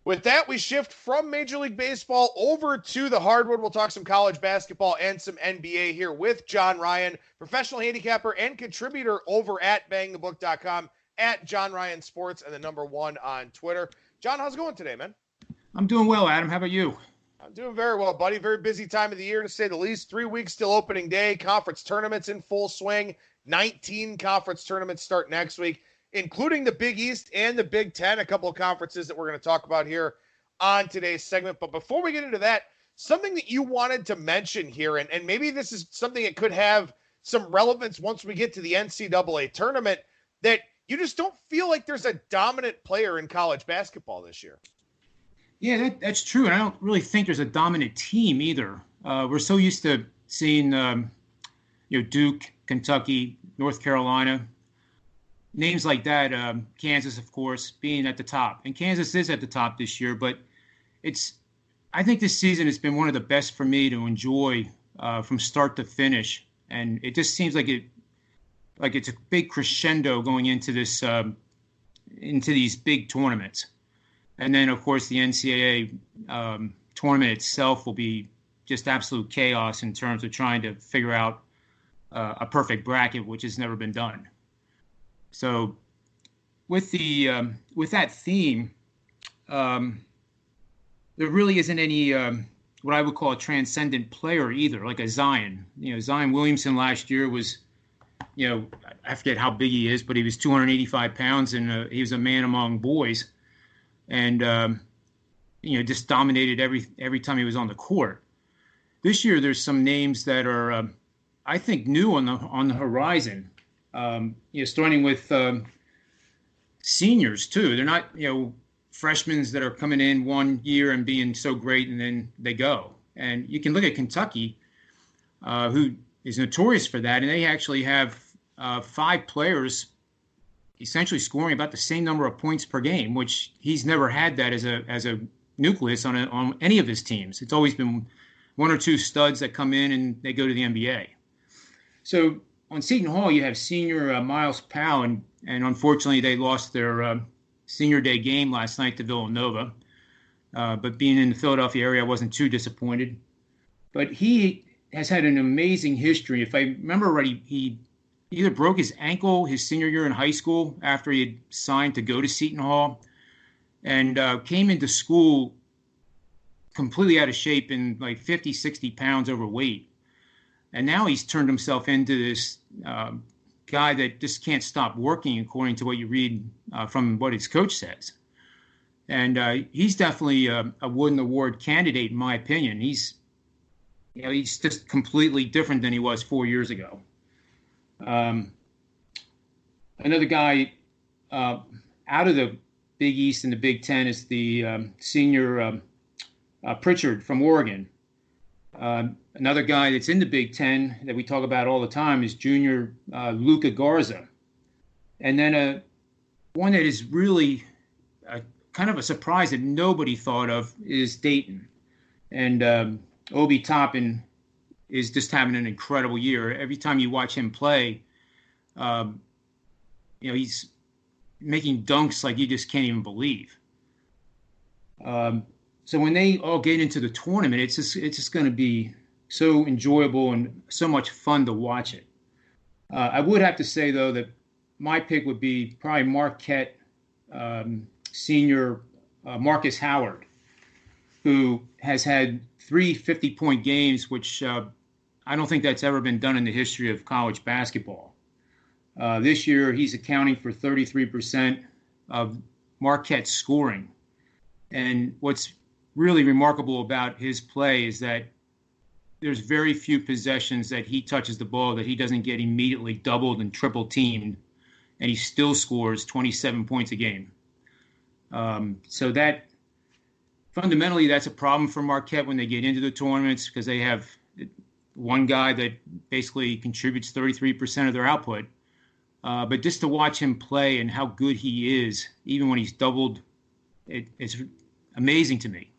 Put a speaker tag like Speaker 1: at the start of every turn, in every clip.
Speaker 1: With that, we shift from Major League Baseball over to the hardwood. We'll talk some college basketball and some NBA here with John Ryan, professional handicapper and contributor over at BangTheBook.com, at John Ryan Sports, and the number 1 on Twitter. John, how's it going today, man?
Speaker 2: I'm doing well, Adam. How about you?
Speaker 1: I'm doing very well, buddy. Very busy time of the year, to say the least. 3 weeks till opening day. Conference tournaments in full swing. 19 conference tournaments start next week, including the Big East and the Big Ten, a couple of conferences that we're going to talk about here on today's segment. But before we get into that, something that you wanted to mention here, and maybe this is something that could have some relevance once we get to the NCAA tournament, that you just don't feel like there's a dominant player in college basketball this year.
Speaker 2: Yeah, that's true. And I don't really think there's a dominant team either. We're so used to seeing, Duke, Kentucky, North Carolina, names like that, Kansas, of course, being at the top. And Kansas is at the top this year, but I think this season has been one of the best for me to enjoy from start to finish. And it just seems like it's a big crescendo going into this, into these big tournaments. And then, of course, the NCAA tournament itself will be just absolute chaos in terms of trying to figure out a perfect bracket, which has never been done. So with that theme, there really isn't any what I would call a transcendent player either, like a Zion. Zion Williamson last year was, I forget how big he is, but he was 285 pounds, and he was a man among boys, and just dominated every time he was on the court. This year, there's some names that are, I think, new on the horizon. Starting with seniors too. They're not, freshmen that are coming in one year and being so great and then they go. And you can look at Kentucky, who is notorious for that, and they actually have 5 players essentially scoring about the same number of points per game, which he's never had that as a nucleus on any of his teams. It's always been 1 or 2 studs that come in and they go to the NBA. So on Seton Hall, you have senior Miles Powell, and unfortunately they lost their senior day game last night to Villanova. But being in the Philadelphia area, I wasn't too disappointed. But he has had an amazing history. If I remember right, he either broke his ankle his senior year in high school after he had signed to go to Seton Hall, and came into school completely out of shape and like 50, 60 pounds overweight. And now he's turned himself into this guy that just can't stop working, according to what you read from what his coach says. And he's definitely a Wooden Award candidate, in my opinion. He's just completely different than he was 4 years ago. Another guy out of the Big East and the Big Ten is the senior Pritchard from Oregon. Another guy that's in the Big Ten that we talk about all the time is junior Luka Garza. And then one that is really kind of a surprise that nobody thought of is Dayton. And Obi Toppin is just having an incredible year. Every time you watch him play, he's making dunks like you just can't even believe. So when they all get into the tournament, it's just going to be so enjoyable and so much fun to watch it. I would have to say, though, that my pick would be probably Marquette senior Marcus Howard, who has had 3 50-point games, which I don't think that's ever been done in the history of college basketball. This year, he's accounting for 33% of Marquette's scoring. And what's really remarkable about his play is that there's very few possessions that he touches the ball that he doesn't get immediately doubled and triple teamed, and he still scores 27 points a game. So that fundamentally, that's a problem for Marquette when they get into the tournaments, because they have one guy that basically contributes 33% of their output. But just to watch him play and how good he is, even when he's doubled, it's amazing to me.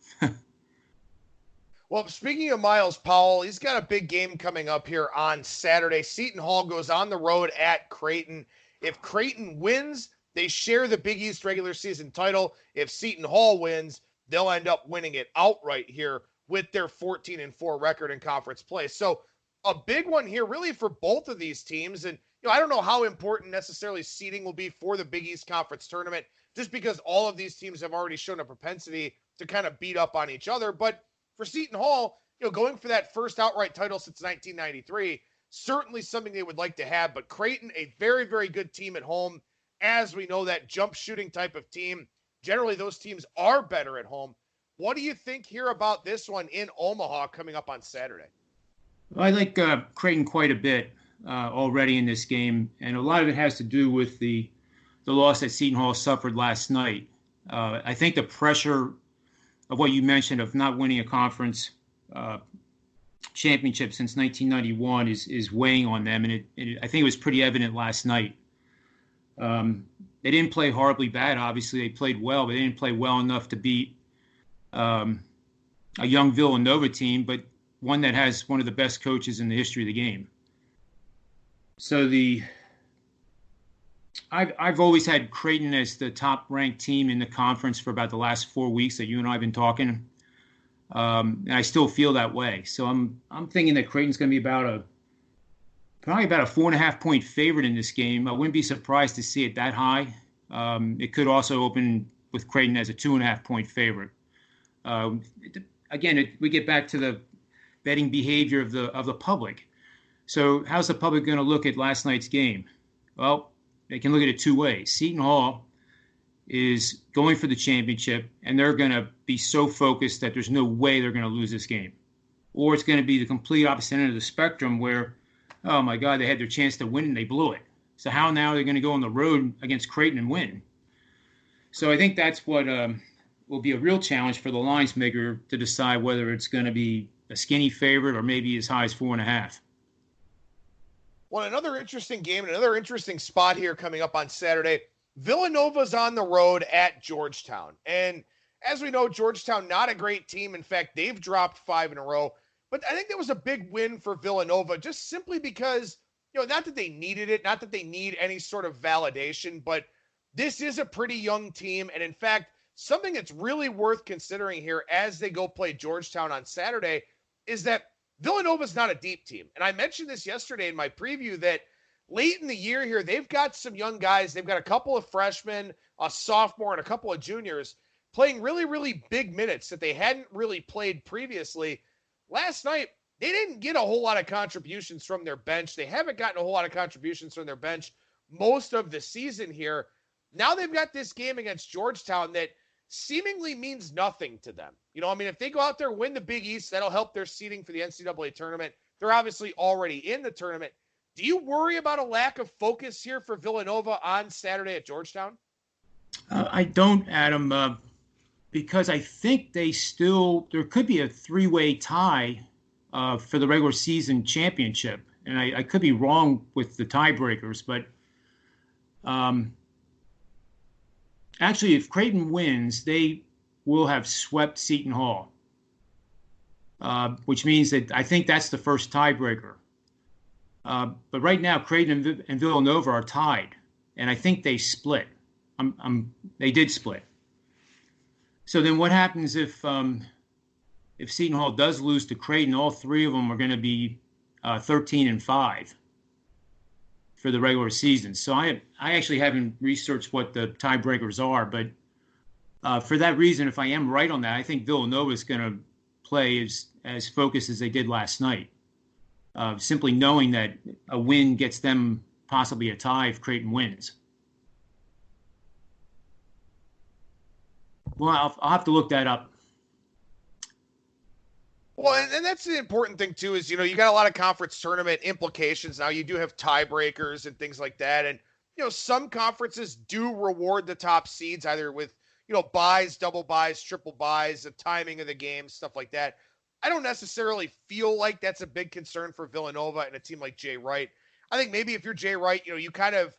Speaker 1: Well, speaking of Miles Powell, he's got a big game coming up here on Saturday. Seton Hall goes on the road at Creighton. If Creighton wins, they share the Big East regular season title. If Seton Hall wins, they'll end up winning it outright here with their 14-4 record in conference play. So a big one here really for both of these teams. And, I don't know how important necessarily seeding will be for the Big East Conference tournament, just because all of these teams have already shown a propensity to kind of beat up on each other. But for Seton Hall, going for that first outright title since 1993, certainly something they would like to have. But Creighton, a very, very good team at home. As we know, that jump shooting type of team, generally those teams are better at home. What do you think here about this one in Omaha coming up on Saturday?
Speaker 2: Well, I like Creighton quite a bit already in this game, and a lot of it has to do with the loss that Seton Hall suffered last night. I think the pressure of what you mentioned of not winning a conference championship since 1991 is weighing on them, and I think it was pretty evident last night. They didn't play horribly bad, obviously. They played well, but they didn't play well enough to beat a young Villanova team, but one that has one of the best coaches in the history of the game. So I've always had Creighton as the top-ranked team in the conference for about the last 4 weeks that you and I have been talking, and I still feel that way. So I'm thinking that Creighton's going to be probably about a 4.5-point favorite in this game. I wouldn't be surprised to see it that high. It could also open with Creighton as a 2.5-point favorite. Again, we get back to the betting behavior of the public. So how's the public going to look at last night's game? Well, they can look at it two ways. Seton Hall is going for the championship, and they're going to be so focused that there's no way they're going to lose this game. Or it's going to be the complete opposite end of the spectrum where, oh my God, they had their chance to win and they blew it. So how now are they going to go on the road against Creighton and win? So I think that's what will be a real challenge for the lines maker to decide whether it's going to be a skinny favorite or maybe as high as 4.5.
Speaker 1: Well, another interesting game, another interesting spot here coming up on Saturday. Villanova's on the road at Georgetown. And as we know, Georgetown, not a great team. In fact, they've dropped 5 in a row. But I think that was a big win for Villanova, just simply because, not that they needed it, not that they need any sort of validation, but this is a pretty young team. And in fact, something that's really worth considering here as they go play Georgetown on Saturday is that Villanova's not a deep team. And I mentioned this yesterday in my preview that late in the year here, they've got some young guys. They've got a couple of freshmen, a sophomore, and a couple of juniors playing really, really big minutes that they hadn't really played previously. Last night, they didn't get a whole lot of contributions from their bench. They haven't gotten a whole lot of contributions from their bench most of the season here. Now they've got this game against Georgetown that seemingly means nothing to them. If they go out there and win the Big East, that'll help their seeding for the NCAA tournament. They're obviously already in the tournament. Do you worry about a lack of focus here for Villanova on Saturday at Georgetown?
Speaker 2: I don't, Adam, because I think there could be a 3-way tie for the regular season championship. And I could be wrong with the tiebreakers, but actually, if Creighton wins, they will have swept Seton Hall, which means that I think that's the first tiebreaker. But right now, Creighton and Villanova are tied, and I think they split. They did split. So then what happens if Seton Hall does lose to Creighton? All three of them are going to be 13-5 for the regular season. So I actually haven't researched what the tiebreakers are, but for that reason, if I am right on that, I think Villanova is going to play as focused as they did last night. Simply knowing that a win gets them possibly a tie if Creighton wins. Well, I'll have to look that up.
Speaker 1: Well, and that's the important thing, too, is, you got a lot of conference tournament implications. Now, you do have tiebreakers and things like that. And, some conferences do reward the top seeds either with, buys, double buys, triple buys, the timing of the game, stuff like that. I don't necessarily feel like that's a big concern for Villanova and a team like Jay Wright. I think maybe if you're Jay Wright, you kind of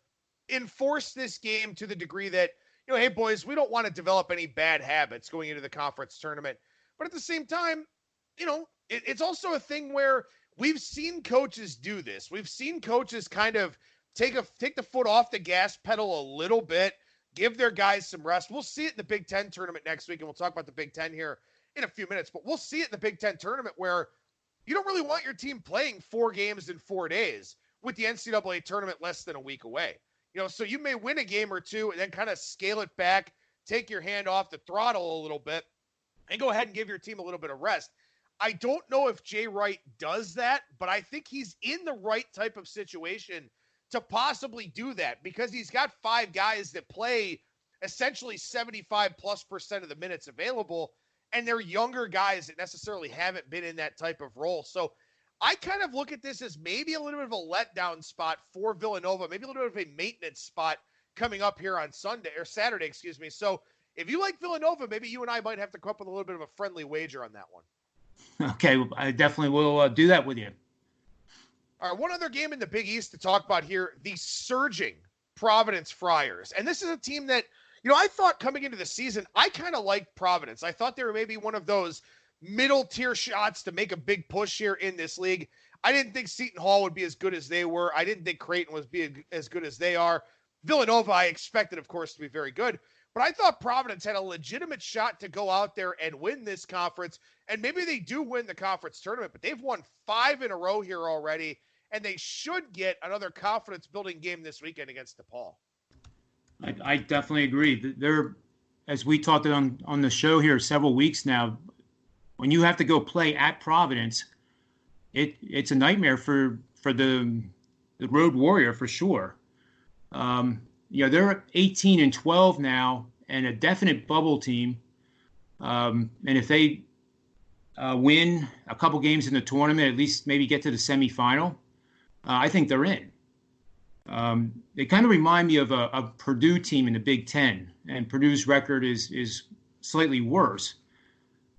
Speaker 1: enforce this game to the degree that, hey, boys, we don't want to develop any bad habits going into the conference tournament. But at the same time, it's also a thing where we've seen coaches do this. We've seen coaches kind of take the foot off the gas pedal a little bit, give their guys some rest. We'll see it in the Big Ten tournament next week, and we'll talk about the Big Ten here in a few minutes, but we'll see it in the Big Ten tournament where you don't really want your team playing 4 games in 4 days with the NCAA tournament less than a week away. So you may win a game or two and then kind of scale it back, take your hand off the throttle a little bit, and go ahead and give your team a little bit of rest. I don't know if Jay Wright does that, but I think he's in the right type of situation to possibly do that because he's got 5 guys that play essentially 75+% of the minutes available, and they're younger guys that necessarily haven't been in that type of role. So I kind of look at this as maybe a little bit of a letdown spot for Villanova, maybe a little bit of a maintenance spot coming up here on Saturday, excuse me. So if you like Villanova, maybe you and I might have to come up with a little bit of a friendly wager on that one.
Speaker 2: Okay, I definitely will do that with you.
Speaker 1: All right, one other game in the Big East to talk about here, the surging Providence Friars. And this is a team that, I thought coming into the season, I kind of liked Providence. I thought they were maybe one of those middle-tier shots to make a big push here in this league. I didn't think Seton Hall would be as good as they were. I didn't think Creighton was as good as they are. Villanova, I expected, of course, to be very good. But I thought Providence had a legitimate shot to go out there and win this conference. And maybe they do win the conference tournament, but they've won 5 in a row here already. And they should get another confidence-building game this weekend against DePaul.
Speaker 2: I definitely agree. They're, as we talked on the show here several weeks now, when you have to go play at Providence, it's a nightmare for the Road Warrior for sure. They're 18-12 now and a definite bubble team. And if they win a couple games in the tournament, at least maybe get to the semifinal, I think they're in. They kind of remind me of a Purdue team in the Big Ten, and Purdue's record is slightly worse.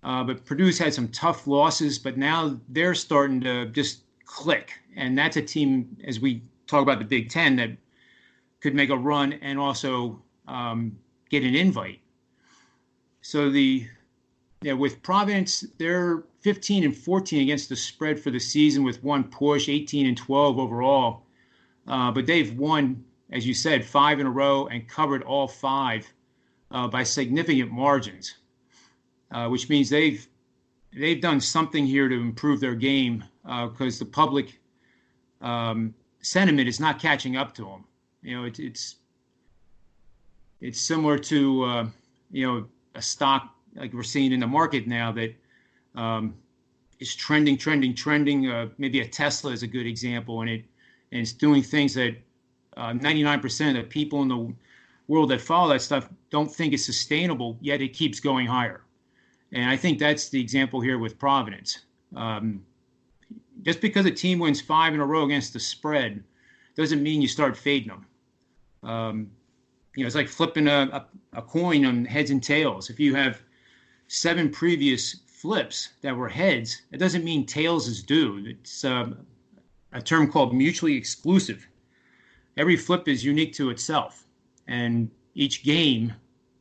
Speaker 2: But Purdue's had some tough losses, but now they're starting to just click. And that's a team, as we talk about the Big Ten, that could make a run and also get an invite. So with Providence, they're 15-14 against the spread for the season with 1 push, 18-12 overall. But they've won, as you said, 5 in a row and covered all 5 by significant margins, which means they've done something here to improve their game because the public sentiment is not catching up to them. It's similar to a stock like we're seeing in the market now that is trending. Maybe a Tesla is a good example, and it's doing things that 99% of the people in the world that follow that stuff don't think is sustainable, yet it keeps going higher. And I think that's the example here with Providence. Just because a team wins 5 in a row against the spread doesn't mean you start fading them. It's like flipping a coin on heads and tails. If you have 7 previous flips that were heads, it doesn't mean tails is due. It's a term called mutually exclusive. Every flip is unique to itself, and each game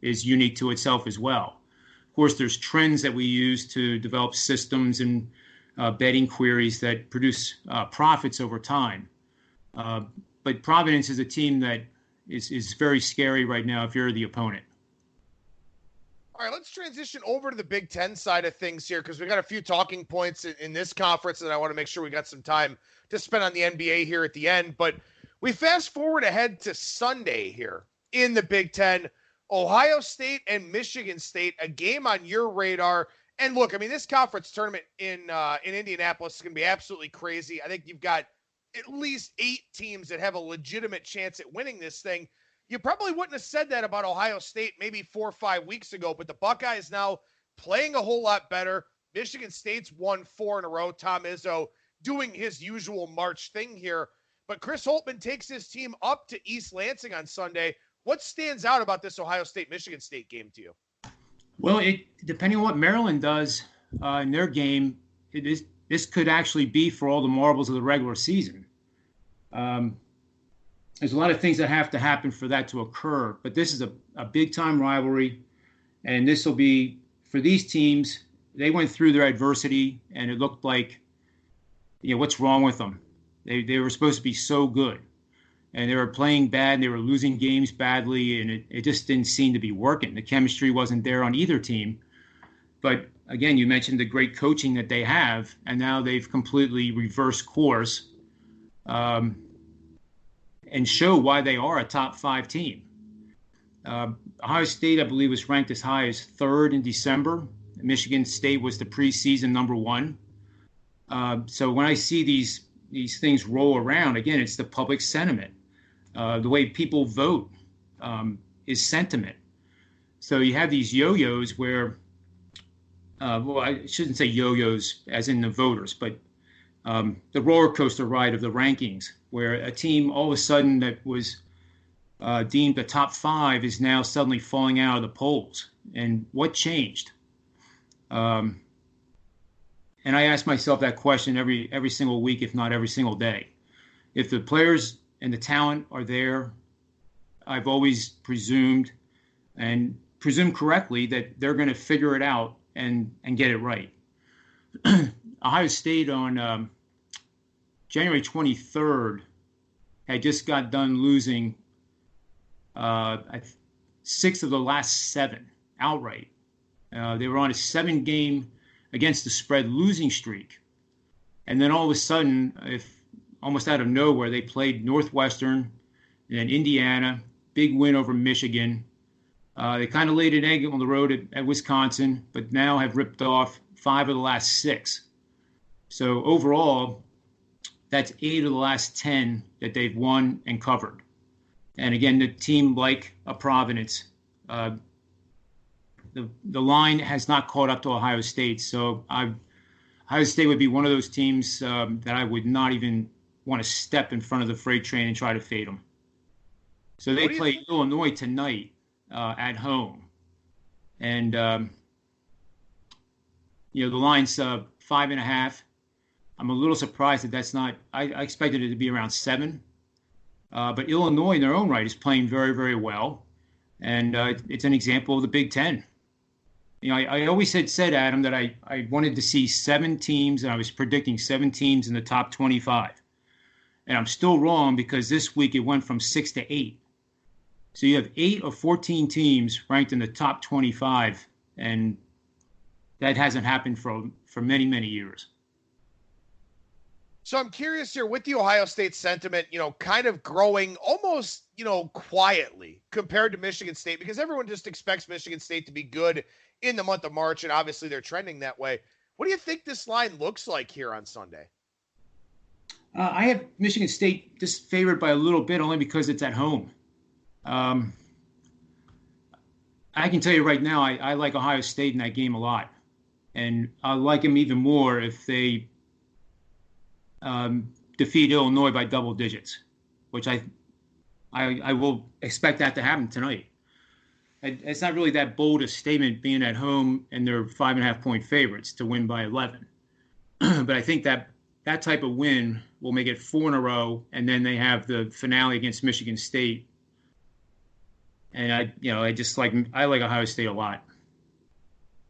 Speaker 2: is unique to itself as well. Of course, there's trends that we use to develop systems and betting queries that produce profits over time. But Providence is a team that is very scary right now if you're the opponent.
Speaker 1: All right, let's transition over to the Big Ten side of things here because we got a few talking points in this conference, and I want to make sure we got some time to spend on the NBA here at the end. But we fast forward ahead to Sunday here in the Big Ten, Ohio State and Michigan State, a game on your radar. And look, I mean, this conference tournament in Indianapolis is going to be absolutely crazy. I think you've got at least 8 teams that have a legitimate chance at winning this thing. You probably wouldn't have said that about Ohio State maybe 4 or 5 weeks ago, but the Buckeyes now playing a whole lot better. Michigan State's won 4 in a row. Tom Izzo doing his usual March thing here. But Chris Holtmann takes his team up to East Lansing on Sunday. What stands out about this Ohio State-Michigan State game to you?
Speaker 2: Well, depending on what Maryland does in their game, this could actually be for all the marbles of the regular season. There's a lot of things that have to happen for that to occur, but this is a big-time rivalry, and this will be, for these teams, they went through their adversity, and it looked like, what's wrong with them? They were supposed to be so good. and they were playing bad, and they were losing games badly, and it just didn't seem to be working. The chemistry wasn't there on either team. But again, you mentioned the great coaching that they have, and now they've completely reversed course and show why they are a top 5 team. Ohio State, I believe, was ranked as high as 3rd in December. Michigan State was the preseason number 1. So when I see these things roll around, again, it's the public sentiment. The way people vote is sentiment. So you have these yo-yos where, well, I shouldn't say yo-yos as in the voters, but the roller coaster ride of the rankings, where a team all of a sudden that was deemed a top 5 is now suddenly falling out of the polls. And what changed? And I ask myself that question every single week, if not every single day. If the players and the talent are there, I've always presumed, and presumed correctly, that they're going to figure it out and get it right. Ohio State on January 23rd had just got done losing 6 of the last 7 outright. They were on a 7-game against the spread losing streak. And then all of a sudden, almost out of nowhere, they played Northwestern and then Indiana, big win over Michigan. They kind of laid an egg on the road at Wisconsin, but now have ripped off 5 of the last 6. So overall, that's 8 of the last 10 that they've won and covered. And again, the team, like a Providence, the line has not caught up to Ohio State. So Ohio State would be one of those teams that I would not even want to step in front of the freight train and try to fade them. So they play Illinois tonight at home. And, the line's 5.5. I'm a little surprised that that's not – I expected it to be around 7. But Illinois, in their own right, is playing very, very well. And it's an example of the Big Ten. I always said, Adam, that I wanted to see 7 teams, and I was predicting 7 teams in the top 25. And I'm still wrong, because this week it went from 6 to 8. So you have 8 of 14 teams ranked in the top 25, and that hasn't happened for many, many years.
Speaker 1: So I'm curious here with the Ohio State sentiment, kind of growing almost, quietly compared to Michigan State, because everyone just expects Michigan State to be good in the month of March, and obviously they're trending that way. What do you think this line looks like here on Sunday?
Speaker 2: I have Michigan State just favored by a little bit, only because it's at home. I can tell you right now, I like Ohio State in that game a lot. And I like them even more if they defeat Illinois by double digits, which I will expect that to happen tonight. It's not really that bold a statement being at home and they're 5.5-point favorites to win by 11. But I think that type of win will make it 4 in a row, and then they have the finale against Michigan State. And I like Ohio State a lot.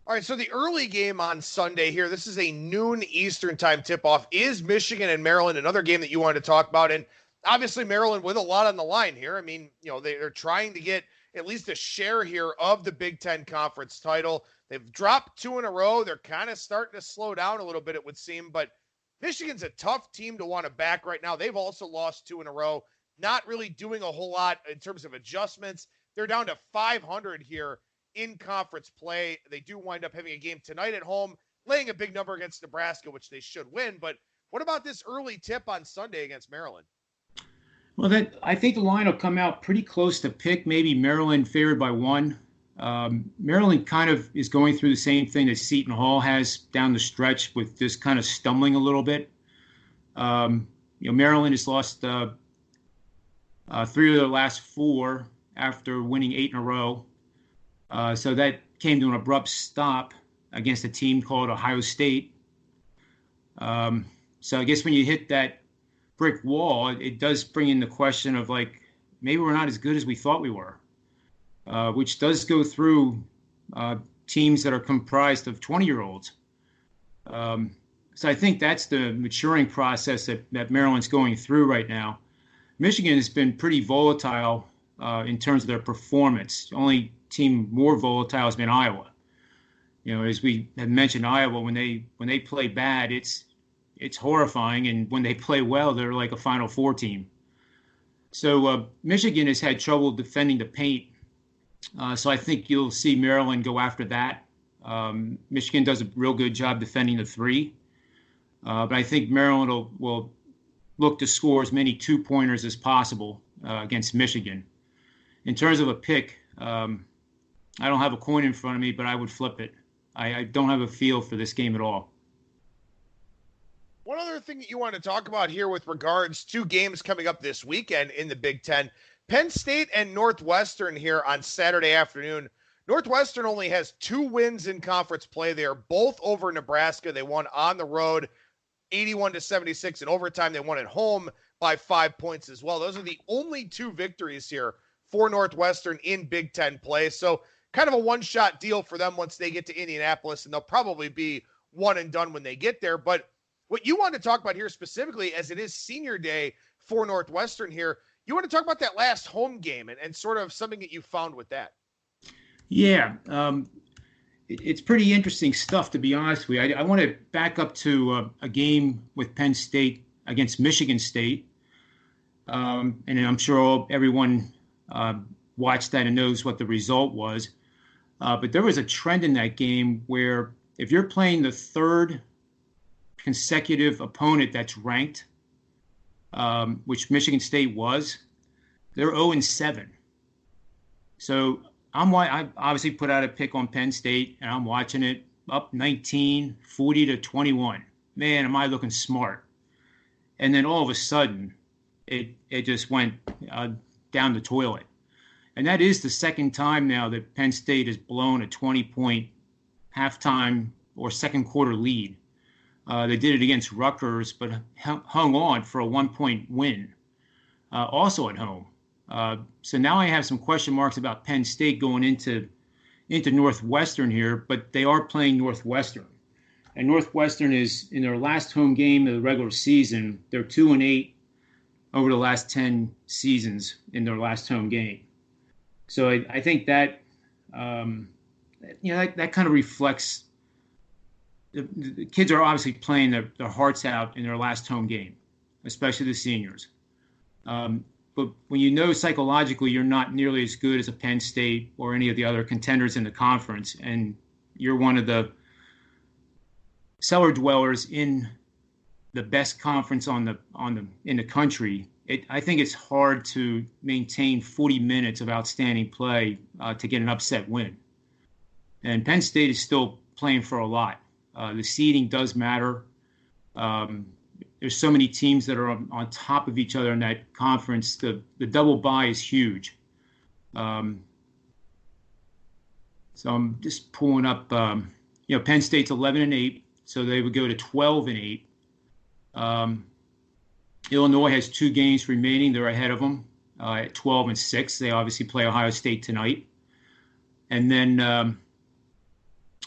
Speaker 1: All right, so the early game on Sunday here, this is a noon Eastern time tip-off, is Michigan and Maryland, another game that you wanted to talk about. And obviously Maryland with a lot on the line here. I mean, they're trying to get at least a share here of the Big Ten Conference title. They've dropped 2 in a row. They're kind of starting to slow down a little bit, it would seem. But Michigan's a tough team to want to back right now. They've also lost 2 in a row, not really doing a whole lot in terms of adjustments. They're down to 500 here in conference play. They do wind up having a game tonight at home, laying a big number against Nebraska, which they should win. But what about this early tip on Sunday against Maryland?
Speaker 2: Well, I think the line will come out pretty close to pick, maybe Maryland favored by 1. Maryland kind of is going through the same thing that Seton Hall has down the stretch, with just kind of stumbling a little bit. Maryland has lost 3 of their last 4 after winning 8 in a row. So that came to an abrupt stop against a team called Ohio State. So I guess when you hit that brick wall, it does bring in the question of, maybe we're not as good as we thought we were, which does go through teams that are comprised of 20-year-olds. So I think that's the maturing process that Maryland's going through right now. Michigan has been pretty volatile in terms of their performance. The only team more volatile has been Iowa. As we had mentioned, Iowa, when they play bad, it's horrifying, and when they play well, they're like a Final Four team. So Michigan has had trouble defending the paint. So I think you'll see Maryland go after that. Michigan does a real good job defending the three. But I think Maryland will look to score as many two-pointers as possible against Michigan. In terms of a pick, I don't have a coin in front of me, but I would flip it. I don't have a feel for this game at all.
Speaker 1: One other thing that you want to talk about here with regards to games coming up this weekend in the Big Ten, Penn State and Northwestern here on Saturday afternoon. Northwestern only has 2 wins in conference play. They are both over Nebraska. They won on the road 81-76 in overtime. They won at home by 5 points as well. Those are the only 2 victories here for Northwestern in Big Ten play. So kind of a one-shot deal for them once they get to Indianapolis, and they'll probably be one and done when they get there. But what you want to talk about here specifically, as it is senior day for Northwestern here, you want to talk about that last home game and sort of something that you found with that.
Speaker 2: Yeah, it's pretty interesting stuff, to be honest with you. I want to back up to a game with Penn State against Michigan State. And I'm sure everyone watched that and knows what the result was. But there was a trend in that game where if you're playing the third consecutive opponent that's ranked, which Michigan State was, they're 0-7. So I obviously put out a pick on Penn State, and I'm watching it up 19, 40-21. Man, am I looking smart. And then all of a sudden, it just went down the toilet. And that is the second time now that Penn State has blown a 20-point halftime or second quarter lead. They did it against Rutgers, but hung on for a 1-point win, also at home. So now I have some question marks about Penn State going into Northwestern here, but they are playing Northwestern. And Northwestern is, in their last home game of the regular season, they're 2-8 over the last 10 seasons in their last home game. So I think that, that kind of reflects the kids are obviously playing their hearts out in their last home game, especially the seniors. But when you know psychologically you're not nearly as good as a Penn State or any of the other contenders in the conference, and you're one of the cellar dwellers in the best conference in the country, I think it's hard to maintain 40 minutes of outstanding play to get an upset win. And Penn State is still playing for a lot. The seeding does matter. There's so many teams that are on top of each other in that conference. The double bye is huge. So I'm just pulling up, Penn State's 11-8, so they would go to 12-8. Illinois has 2 games remaining. They're ahead of them at 12-6. They obviously play Ohio State tonight. And then,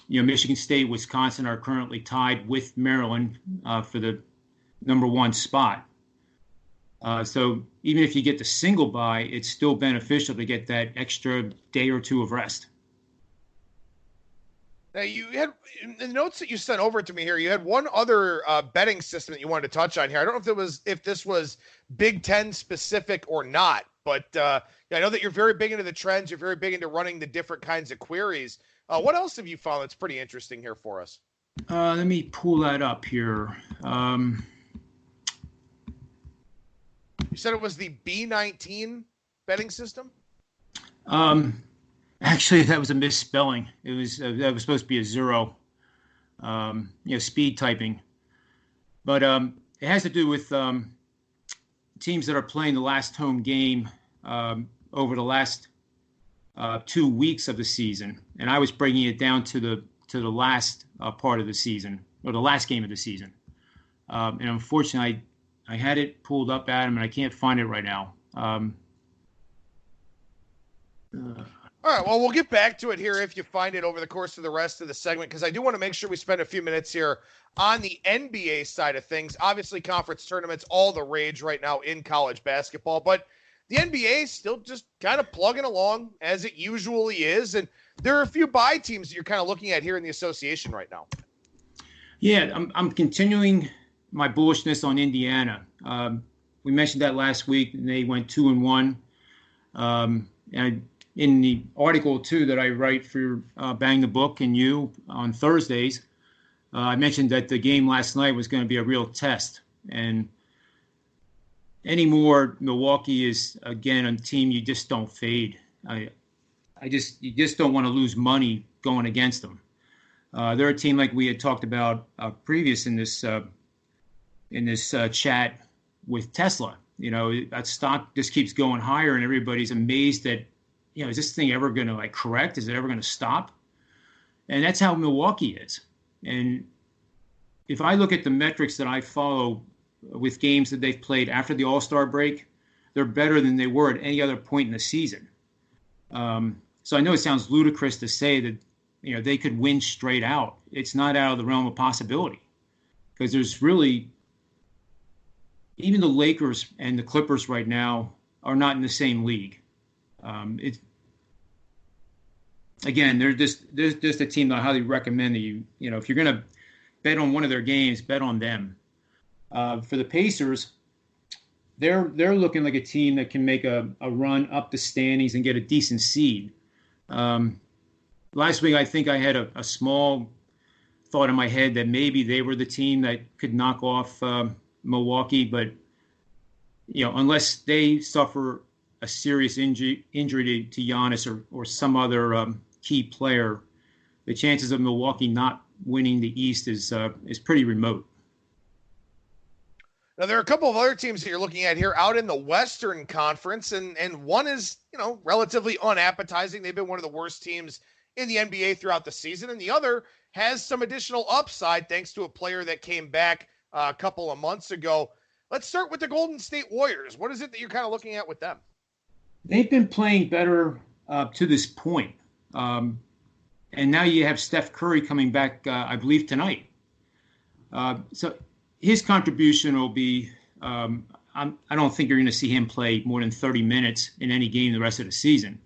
Speaker 2: Michigan State, Wisconsin are currently tied with Maryland for the number 1 spot. So even if you get the single bye, it's still beneficial to get that extra day or 2 of rest.
Speaker 1: Now, you had, in the notes that you sent over to me here, you had one other betting system that you wanted to touch on here. I don't know if this was Big Ten specific or not, but I know that you're very big into the trends. You're very big into running the different kinds of queries. What else have you found that's pretty interesting here for us?
Speaker 2: Let me pull that up here.
Speaker 1: You said it was the B19 betting system?
Speaker 2: Actually, that was a misspelling. It was that was supposed to be a 0. Speed typing, but it has to do with teams that are playing the last home game over the last 2 weeks of the season, and I was breaking it down to the last part of the season, or the last game of the season. And unfortunately, I had it pulled up, Adam, and I can't find it right now.
Speaker 1: All right, well, we'll get back to it here if you find it over the course of the rest of the segment, because I do want to make sure we spend a few minutes here on the NBA side of things. Obviously, conference tournaments, all the rage right now in college basketball, but the NBA is still just kind of plugging along as it usually is, and there are a few bye teams that you're kind of looking at here in the association right now.
Speaker 2: Yeah, I'm continuing my bullishness on Indiana. We mentioned that last week, and they went 2-1. And in the article, too, that I write for Bang the Book and you on Thursdays, I mentioned that the game last night was going to be a real test. And anymore, Milwaukee is, again, a team you just don't fade. You just don't want to lose money going against them. They're a team like we had talked about previous in this chat with Tesla. You know, that stock just keeps going higher, and everybody's amazed that, you know, is this thing ever going to correct? Is it ever going to stop? And that's how Milwaukee is. And if I look at the metrics that I follow with games that they've played after the All-Star break, they're better than they were at any other point in the season. So I know it sounds ludicrous to say that, you know, they could win straight out. It's not out of the realm of possibility, because there's really, even the Lakers and the Clippers right now are not in the same league. They're just a team that I highly recommend that you know, if you're going to bet on one of their games, bet on them. For the Pacers, they're looking like a team that can make a run up the standings and get a decent seed. Last week, I think I had a small thought in my head that maybe they were the team that could knock off Milwaukee, but, you know, unless they suffer a serious injury to Giannis or some other key player, the chances of Milwaukee not winning the East is pretty remote.
Speaker 1: Now, there are a couple of other teams that you're looking at here out in the Western Conference, and one is, you know, relatively unappetizing. They've been one of the worst teams in the NBA throughout the season, and the other has some additional upside thanks to a player that came back a couple of months ago. Let's start with the Golden State Warriors. What is it that you're kind of looking at with them?
Speaker 2: They've been playing better to this point. And now you have Steph Curry coming back, I believe, tonight. So his contribution will be, I don't think you're going to see him play more than 30 minutes in any game the rest of the season.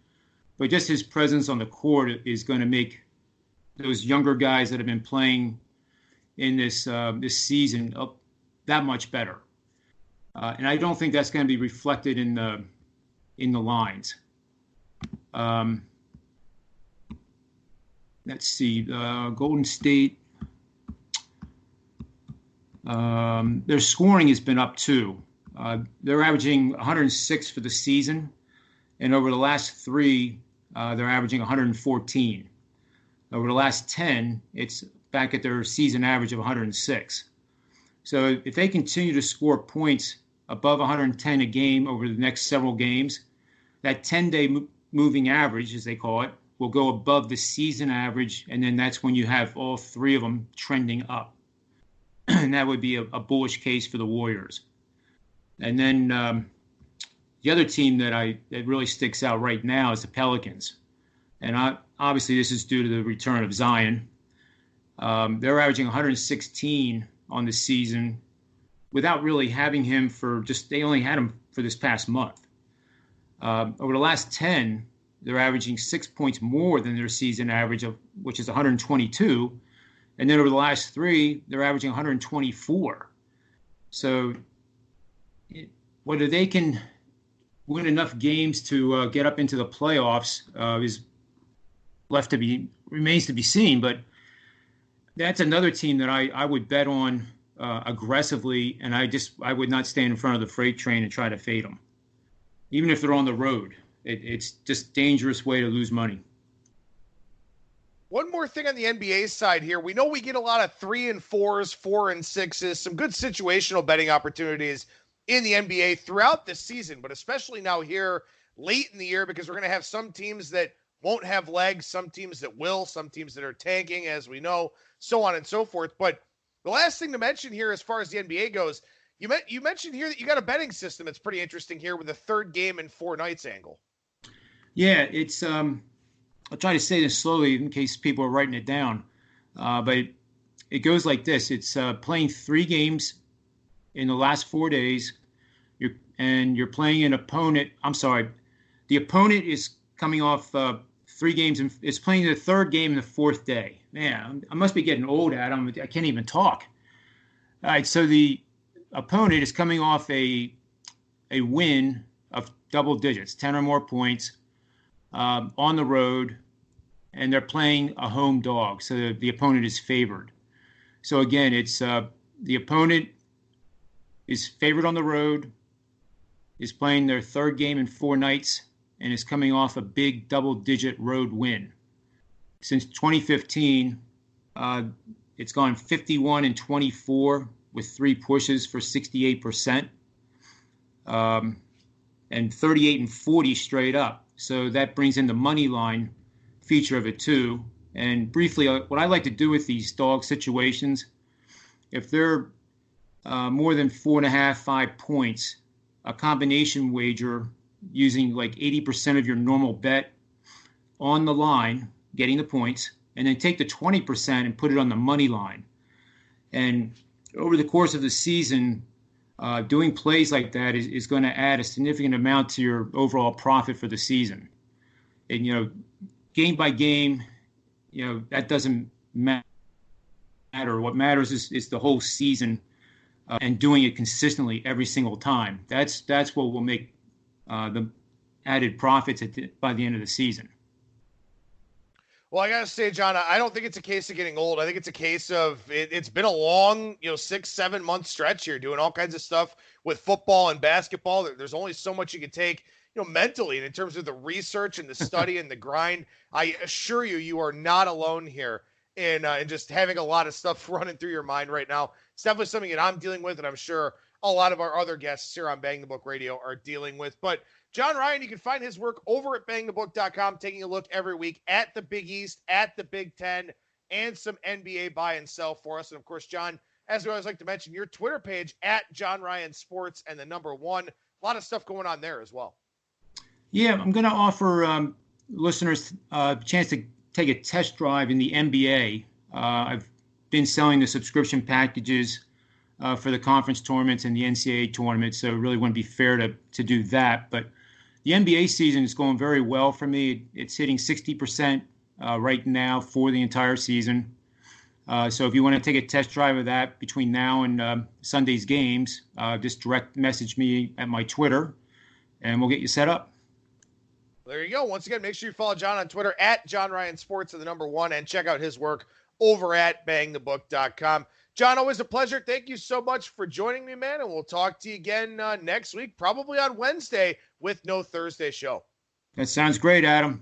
Speaker 2: But just his presence on the court is going to make those younger guys that have been playing in this season that much better. And I don't think that's going to be reflected in the lines. Let's see, Golden State. Their scoring has been up too. They're averaging 106 for the season, and over the last three, they're averaging 114. Over the last 10, it's back at their season average of 106. So if they continue to score points above 110 a game over the next several games, that 10-day moving average, as they call it, will go above the season average, and then that's when you have all three of them trending up. And that would be a bullish case for the Warriors. And then the other team that really sticks out right now is the Pelicans. And obviously this is due to the return of Zion. They're averaging 116 on the season without really having him they only had him for this past month. Over the last 10, they're averaging 6 points more than their season average, which is 122. And then over the last three, they're averaging 124. So whether they can win enough games to get up into the playoffs remains to be seen. But that's another team that I would bet on aggressively, and I would not stand in front of the freight train and try to fade them. Even if they're on the road, it's just a dangerous way to lose money.
Speaker 1: One more thing on the NBA side here. We know we get a lot of 3 and 4s, 4 and 6s, some good situational betting opportunities in the NBA throughout the season, but especially now here late in the year, because we're going to have some teams that won't have legs, some teams that will, some teams that are tanking, as we know, so on and so forth. But the last thing to mention here as far as the NBA goes, you mentioned here that you got a betting system that's pretty interesting here with a third game in 4 nights angle.
Speaker 2: Yeah, it's I'll try to say this slowly in case people are writing it down. But it goes like this. It's playing 3 games in the last 4 days. You're playing an opponent. I'm sorry. The opponent is coming off 3 games and is playing the 3rd game in the 4th day. Man, I must be getting old, Adam. I can't even talk. All right, so the opponent is coming off a win of double digits, 10 or more points, on the road, and they're playing a home dog, so the opponent is favored. So again, it's the opponent is favored on the road, is playing their 3rd game in 4 nights, and is coming off a big double-digit road win. Since 2015, it's gone 51-24 with 3 pushes for 68%, and 38-40 straight up. So that brings in the money line feature of it too. And briefly, what I like to do with these dog situations, if they're more than 4.5, 5 points, a combination wager using like 80% of your normal bet on the line, getting the points, and then take the 20% and put it on the money line. And over the course of the season, doing plays like that is going to add a significant amount to your overall profit for the season. And, game by game, that doesn't matter. What matters is the whole season and doing it consistently every single time. That's what will make the added profits by the end of the season.
Speaker 1: Well, I got to say, John, I don't think it's a case of getting old. I think it's a case of it's been a long, 6-7 month stretch here doing all kinds of stuff with football and basketball. There's only so much you can take, mentally, and in terms of the research and the study and the grind. I assure you, you are not alone here in just having a lot of stuff running through your mind right now. It's definitely something that I'm dealing with, and I'm sure a lot of our other guests here on Bang the Book Radio are dealing with. But John Ryan, you can find his work over at BangTheBook.com, taking a look every week at the Big East, at the Big Ten, and some NBA buy and sell for us. And, of course, John, as we always like to mention, your Twitter page, at John Ryan Sports and the number 1. A lot of stuff going on there as well.
Speaker 2: Yeah, I'm going to offer listeners a chance to take a test drive in the NBA. I've been selling the subscription packages for the conference tournaments and the NCAA tournament, so it really wouldn't be fair to do that. But the NBA season is going very well for me. It's hitting 60% right now for the entire season. So if you want to take a test drive of that between now and Sunday's games, just direct message me at my Twitter, and we'll get you set up.
Speaker 1: There you go. Once again, make sure you follow John on Twitter at John Ryan Sports and the number 1, and check out his work over at BangTheBook.com. John, always a pleasure. Thank you so much for joining me, man, and we'll talk to you again next week, probably on Wednesday with no Thursday show.
Speaker 2: That sounds great, Adam.